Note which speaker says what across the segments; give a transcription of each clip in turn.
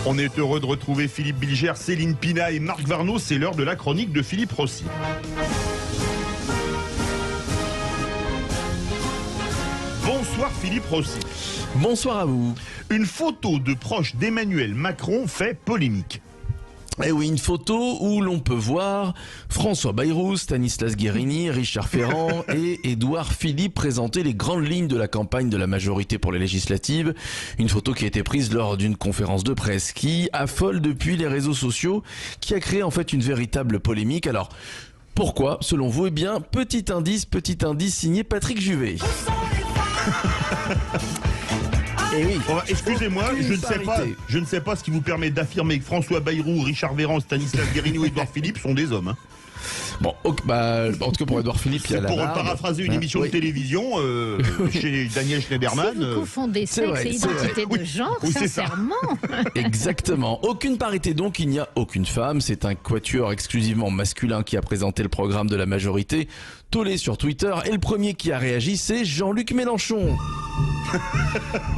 Speaker 1: On est heureux de retrouver Philippe Bilger, Céline Pina et Marc Varnaud. C'est l'heure de la chronique de Philippe Rossi. Bonsoir Philippe Rossi.
Speaker 2: Bonsoir à vous.
Speaker 1: Une photo de proche d'Emmanuel Macron fait polémique.
Speaker 2: Eh oui, une photo où l'on peut voir François Bayrou, Stanislas Guerini, Richard Ferrand et Édouard Philippe présenter les grandes lignes de la campagne de la majorité pour les législatives. Une photo qui a été prise lors d'une conférence de presse qui affole depuis les réseaux sociaux, qui a créé en fait une véritable polémique. Alors, pourquoi, selon vous? Eh bien, petit indice signé Patrick Juvet. Et oui.
Speaker 1: Excusez-moi, je ne sais pas ce qui vous permet d'affirmer que François Bayrou, Richard Ferrand, Stanislas Guerini ou Édouard Philippe sont des hommes.
Speaker 2: Bon, en tout cas pour Édouard Philippe, il y a la
Speaker 1: pour
Speaker 2: barbe.
Speaker 1: paraphraser une émission de télévision chez Daniel Schneiderman.
Speaker 3: Si vous confondez sexe et identité de genre,
Speaker 1: oui,
Speaker 3: sincèrement.
Speaker 2: Exactement. Aucune parité donc, il n'y a aucune femme. C'est un quatuor exclusivement masculin qui a présenté le programme de la majorité, tollé sur Twitter. Et le premier qui a réagi, c'est Jean-Luc Mélenchon.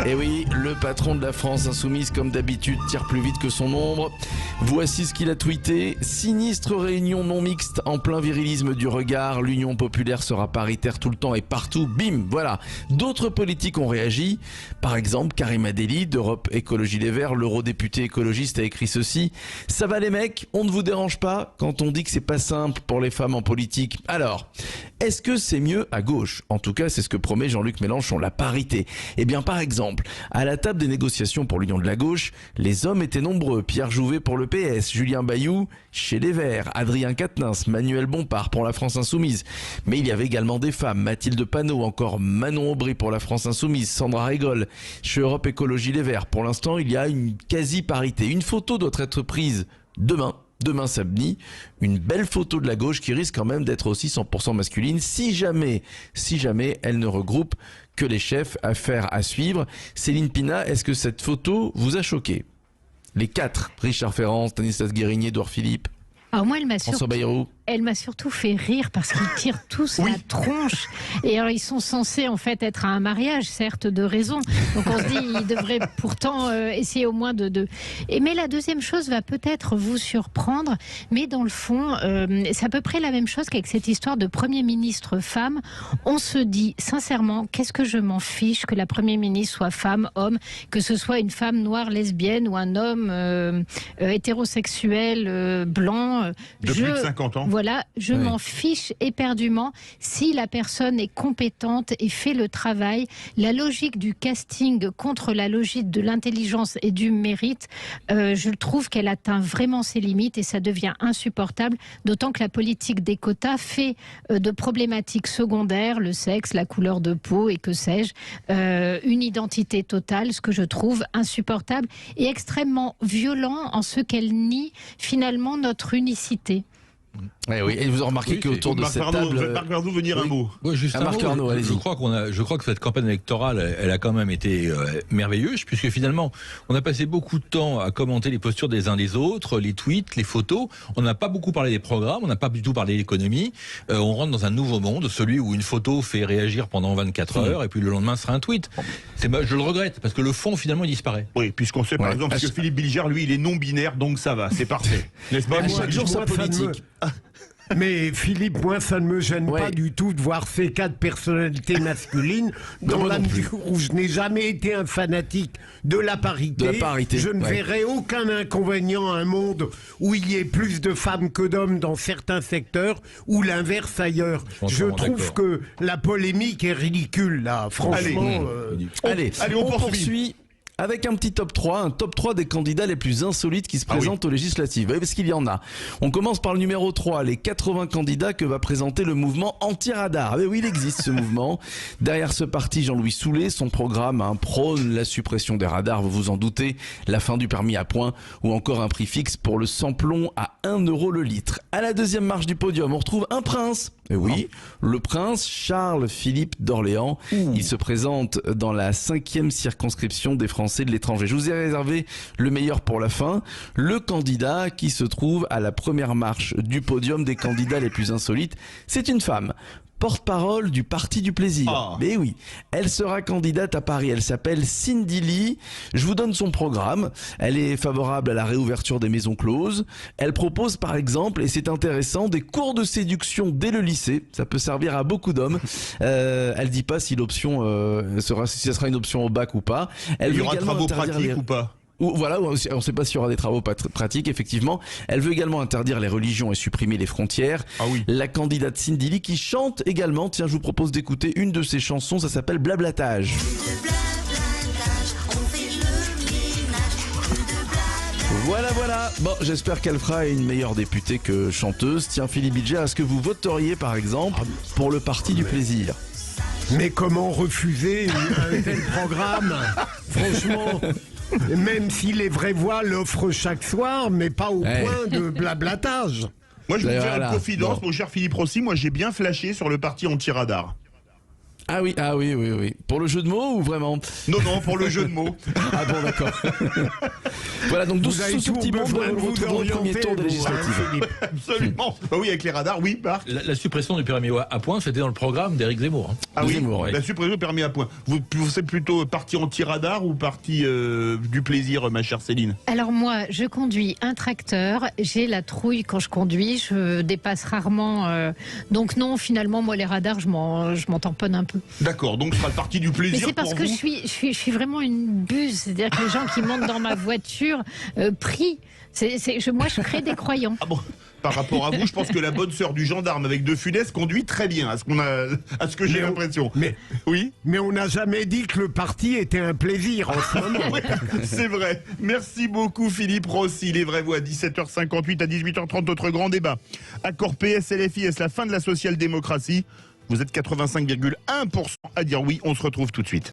Speaker 2: Et oui, le patron de la France insoumise, comme d'habitude, tire plus vite que son ombre. Voici ce qu'il a tweeté. Sinistre réunion non mixte en plein virilisme du regard. L'Union populaire sera paritaire tout le temps et partout. Bim, voilà. D'autres politiques ont réagi. Par exemple, Karim Adeli d'Europe Écologie Les Verts, l'eurodéputé écologiste, a écrit ceci. Ça va les mecs, on ne vous dérange pas quand on dit que c'est pas simple pour les femmes en politique. Alors, est-ce que c'est mieux à gauche? En tout cas, c'est ce que promet Jean-Luc Mélenchon, la parité. Eh bien, par exemple, à la table des négociations pour l'Union de la gauche, les hommes étaient nombreux. Pierre Jouvet pour le PS, Julien Bayou chez les Verts, Adrien Quatennens, Manuel Bompard pour la France Insoumise. Mais il y avait également des femmes, Mathilde Panot, encore Manon Aubry pour la France Insoumise, Sandra Rigol chez Europe Écologie Les Verts. Pour l'instant, il y a une quasi-parité. Une photo doit être prise demain samedi, une belle photo de la gauche qui risque quand même d'être aussi 100% masculine si jamais elle ne regroupe que les chefs. Affaire à suivre. Céline Pina, est-ce que cette photo vous a choqué? Les quatre, Richard Ferrand, Stanislas Guerini, Édouard Philippe,
Speaker 3: Alors moi,
Speaker 2: François Bayrou.
Speaker 3: Elle m'a surtout fait rire parce qu'ils tirent tous la tronche. Et alors, ils sont censés en fait être à un mariage, certes, de raison. Donc on se dit, ils devraient pourtant essayer au moins de... Mais la deuxième chose va peut-être vous surprendre, mais dans le fond, c'est à peu près la même chose qu'avec cette histoire de Premier ministre femme. On se dit, sincèrement, qu'est-ce que je m'en fiche que la Première ministre soit femme, homme, que ce soit une femme noire, lesbienne ou un homme hétérosexuel, blanc.
Speaker 1: De plus de 50 ans.
Speaker 3: Voilà, je m'en fiche éperdument si la personne est compétente et fait le travail. La logique du casting contre la logique de l'intelligence et du mérite, je trouve qu'elle atteint vraiment ses limites et ça devient insupportable, d'autant que la politique des quotas fait de problématiques secondaires, le sexe, la couleur de peau et que sais-je, une identité totale, ce que je trouve insupportable et extrêmement violent en ce qu'elle nie finalement notre unicité.
Speaker 2: Eh oui, et vous avez remarqué qu'autour de cette table...
Speaker 1: Marc Varnaud, venir un mot.
Speaker 4: Oui, juste un
Speaker 2: Marc
Speaker 4: mot.
Speaker 2: Arnaud, allez-y.
Speaker 4: Je crois que cette campagne électorale, elle a quand même été merveilleuse, puisque finalement, on a passé beaucoup de temps à commenter les postures des uns des autres, les tweets, les photos. On n'a pas beaucoup parlé des programmes, on n'a pas du tout parlé de l'économie. On rentre dans un nouveau monde, celui où une photo fait réagir pendant 24 heures, et puis le lendemain sera un tweet. Je le regrette, parce que le fond, finalement, il disparaît.
Speaker 1: Oui, puisqu'on sait par exemple que Philippe Bilger, lui, il est non-binaire, donc ça va, c'est parfait. N'est-ce pas?
Speaker 2: Chaque jour, sa politique.
Speaker 5: Mais Philippe, moi, ça ne me gêne pas du tout de voir ces quatre personnalités masculines dans la mesure où je n'ai jamais été un fanatique de la parité. Je ne verrai aucun inconvénient à un monde où il y ait plus de femmes que d'hommes dans certains secteurs ou l'inverse ailleurs. Je trouve que la polémique est ridicule, là, franchement.
Speaker 2: Allez, on poursuit. Avec un petit top 3, un top 3 des candidats les plus insolites qui se présentent aux législatives. Oui, parce qu'il y en a. On commence par le numéro 3, les 80 candidats que va présenter le mouvement anti-radar. Oui, il existe ce mouvement. Derrière ce parti, Jean-Louis Soulet, son programme prône la suppression des radars, vous vous en doutez, la fin du permis à points ou encore un prix fixe pour le samplon à 1 € le litre. À la deuxième marche du podium, on retrouve un prince. Et oui, le prince Charles-Philippe d'Orléans. Il se présente dans la 5e circonscription des Français de l'étranger. Je vous ai réservé le meilleur pour la fin. Le candidat qui se trouve à la première marche du podium des candidats les plus insolites, c'est une femme. porte-parole du Parti du Plaisir.
Speaker 1: Ah.
Speaker 2: Mais oui, elle sera candidate à Paris. Elle s'appelle Cindy Lee. Je vous donne son programme. Elle est favorable à la réouverture des maisons closes. Elle propose par exemple, et c'est intéressant, des cours de séduction dès le lycée. Ça peut servir à beaucoup d'hommes. Elle dit pas si l'option si ça sera une option au bac ou pas. Elle
Speaker 1: Il y
Speaker 2: veut
Speaker 1: aura
Speaker 2: également
Speaker 1: travaux
Speaker 2: interdire
Speaker 1: pratiques ou pas?
Speaker 2: Voilà, on ne sait pas s'il y aura des travaux pratiques, effectivement. Elle veut également interdire les religions et supprimer les frontières.
Speaker 1: Ah oui.
Speaker 2: La candidate Cindy Lee qui chante également. Tiens, je vous propose d'écouter une de ses chansons. Ça s'appelle Blablatage. Voilà. Bon, j'espère qu'elle fera une meilleure députée que chanteuse. Tiens, Philippe Bilger, est-ce que vous voteriez, par exemple, pour le Parti du Plaisir?
Speaker 5: Mais comment refuser un tel programme? Franchement, même si les vraies voix l'offrent chaque soir, mais pas au point de blablatage.
Speaker 1: Moi, je vais vous faire
Speaker 2: Voilà.
Speaker 1: une confidence,
Speaker 2: Bon.
Speaker 1: mon cher Philippe Rossi. Moi, j'ai bien flashé sur le parti anti-radar.
Speaker 2: Ah oui. Pour le jeu de mots ou vraiment?
Speaker 1: Non, pour le jeu de mots.
Speaker 2: Ah bon, d'accord. Voilà, donc
Speaker 5: Vous avez
Speaker 2: sous ce petit monde,
Speaker 5: besoin de
Speaker 2: nous
Speaker 5: vous
Speaker 2: retrouvons le premier
Speaker 5: orienter,
Speaker 2: tour des
Speaker 5: vous,
Speaker 2: législatives.
Speaker 5: Philippe.
Speaker 1: Absolument. Bah oui, avec les radars, oui, Marc.
Speaker 4: La suppression du permis à points, c'était dans le programme d'Éric Zemmour.
Speaker 1: Ah
Speaker 2: De
Speaker 1: oui,
Speaker 2: Zemmour, oui.
Speaker 1: la suppression permis à point. Vous êtes plutôt parti anti-radar ou parti du plaisir, ma chère Céline?
Speaker 3: Alors moi, je conduis un tracteur, j'ai la trouille quand je conduis, je dépasse rarement. Donc non, finalement, moi les radars, je m'en tamponne un peu.
Speaker 1: D'accord, donc ce sera le parti du plaisir.
Speaker 3: Mais c'est parce
Speaker 1: pour
Speaker 3: que
Speaker 1: vous.
Speaker 3: je suis vraiment une buse, c'est-à-dire que les gens qui montent dans ma voiture prient. Moi, je crée des croyants.
Speaker 1: Ah bon, par rapport à vous, je pense que la bonne sœur du gendarme avec De Funès conduit très bien, à ce que j'ai l'impression. Oui.
Speaker 5: Mais on n'a jamais dit que le parti était un plaisir en ce moment.
Speaker 1: Oui, c'est vrai. Merci beaucoup Philippe Rossi. Les vraies voix, 17h58 à 18h30, notre grand débat. Accord PS-LFI, est-ce la fin de la social-démocratie? Vous êtes 85,1% à dire oui. On se retrouve tout de suite.